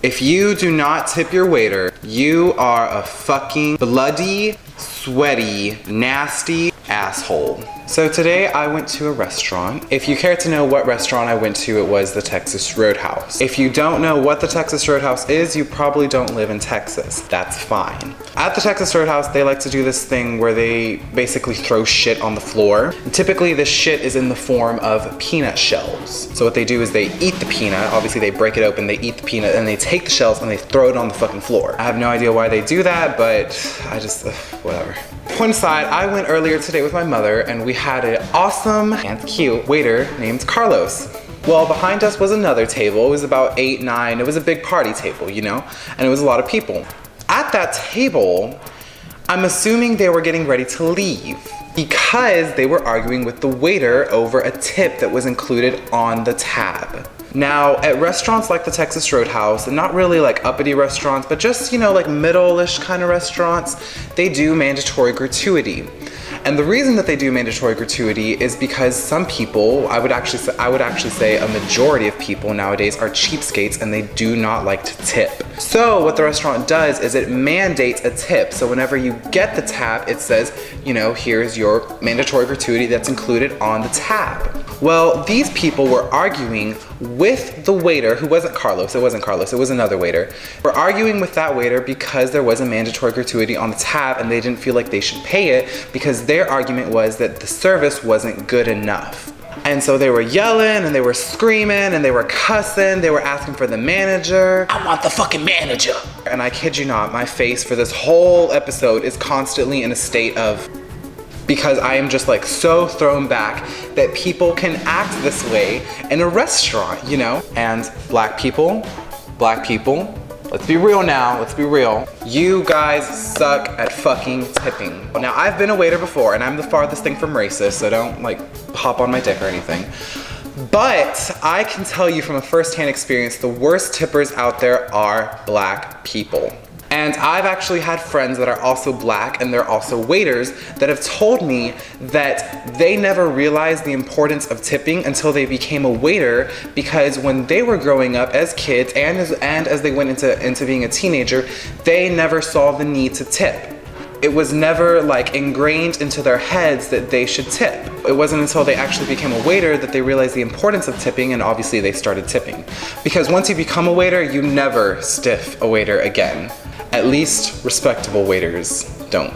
If you do not tip your waiter, you are a fucking bloody, sweaty, nasty asshole. So today I went to a restaurant. If you care to know what restaurant I went to, it was the Texas Roadhouse. If you don't know what the Texas Roadhouse is, you probably don't live in Texas. That's fine. At the Texas Roadhouse, they like to do this thing where they basically throw shit on the floor. And typically this shit is in the form of peanut shells. So what they do is they eat the peanut. Obviously they break it open, they eat the peanut, and they take the shells and they throw it on the fucking floor. I have no idea why they do that, but I just, whatever. Point aside, I went earlier today with my mother and we had an awesome and cute waiter named Carlos. Well, behind us was another table. It was about 8, 9. It was a big party table, you know? And it was a lot of people. At that table, I'm assuming they were getting ready to leave because they were arguing with the waiter over a tip that was included on the tab. Now, at restaurants like the Texas Roadhouse, and not really like uppity restaurants, but just, you know, like middle-ish kind of restaurants, they do mandatory gratuity. And the reason that they do mandatory gratuity is because some people, I would actually say a majority of people nowadays are cheapskates and they do not like to tip. So what the restaurant does is it mandates a tip. So whenever you get the tab, it says, you know, here's your mandatory gratuity that's included on the tab. Well, these people were arguing with the waiter, who wasn't Carlos, it was another waiter. We're arguing with that waiter because there was a mandatory gratuity on the tab and they didn't feel like they should pay it because their argument was that the service wasn't good enough. And so they were yelling and they were screaming and they were cussing, they were asking for the manager. I want the fucking manager. And I kid you not, my face for this whole episode is constantly in a state of, because I am just like so thrown back that people can act this way in a restaurant, you know? And black people, let's be real now, let's be real. You guys suck at fucking tipping. Now, I've been a waiter before and I'm the farthest thing from racist, so don't like hop on my dick or anything. But I can tell you from a firsthand experience, the worst tippers out there are black people. And I've actually had friends that are also black and they're also waiters that have told me that they never realized the importance of tipping until they became a waiter, because when they were growing up as kids and as they went into being a teenager, they never saw the need to tip. It was never like ingrained into their heads that they should tip. It wasn't until they actually became a waiter that they realized the importance of tipping, and obviously they started tipping. Because once you become a waiter, you never stiff a waiter again. At least respectable waiters don't.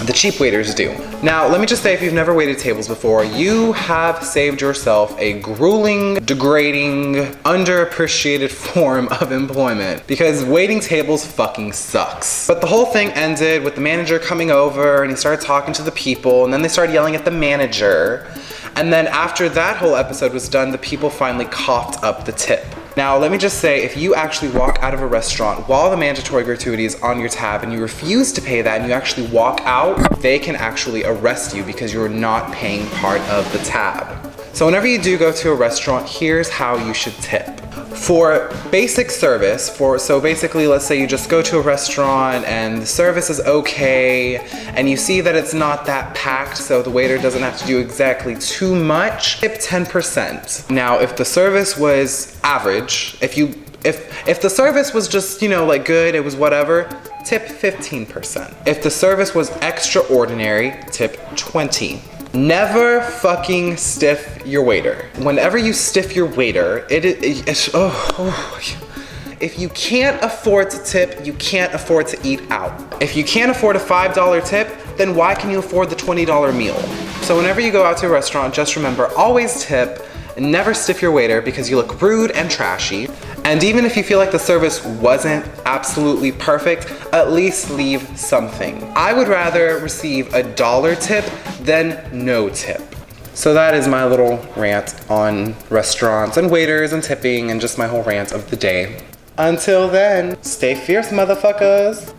The cheap waiters do. Now, let me just say, if you've never waited tables before, you have saved yourself a grueling, degrading, underappreciated form of employment, because waiting tables fucking sucks. But the whole thing ended with the manager coming over and he started talking to the people, and then they started yelling at the manager. And then after that whole episode was done, the people finally coughed up the tip. Now, let me just say, if you actually walk out of a restaurant while the mandatory gratuity is on your tab and you refuse to pay that and you actually walk out, they can actually arrest you because you're not paying part of the tab. So whenever you do go to a restaurant, here's how you should tip. For basic service, so basically let's say you just go to a restaurant and the service is okay and you see that it's not that packed, so the waiter doesn't have to do exactly too much, tip 10%. Now, if the service was average, if the service was just, you know, like good, it was whatever, tip 15%. If the service was extraordinary, tip 20%. Never fucking stiff your waiter. Whenever you stiff your waiter, if you can't afford to tip, you can't afford to eat out. If you can't afford a $5 tip, then why can you afford the $20 meal? So whenever you go out to a restaurant, just remember, always tip and never stiff your waiter because you look rude and trashy. And even if you feel like the service wasn't absolutely perfect, at least leave something. I would rather receive a $1 tip than no tip. So that is my little rant on restaurants and waiters and tipping and just my whole rant of the day. Until then, stay fierce, motherfuckers.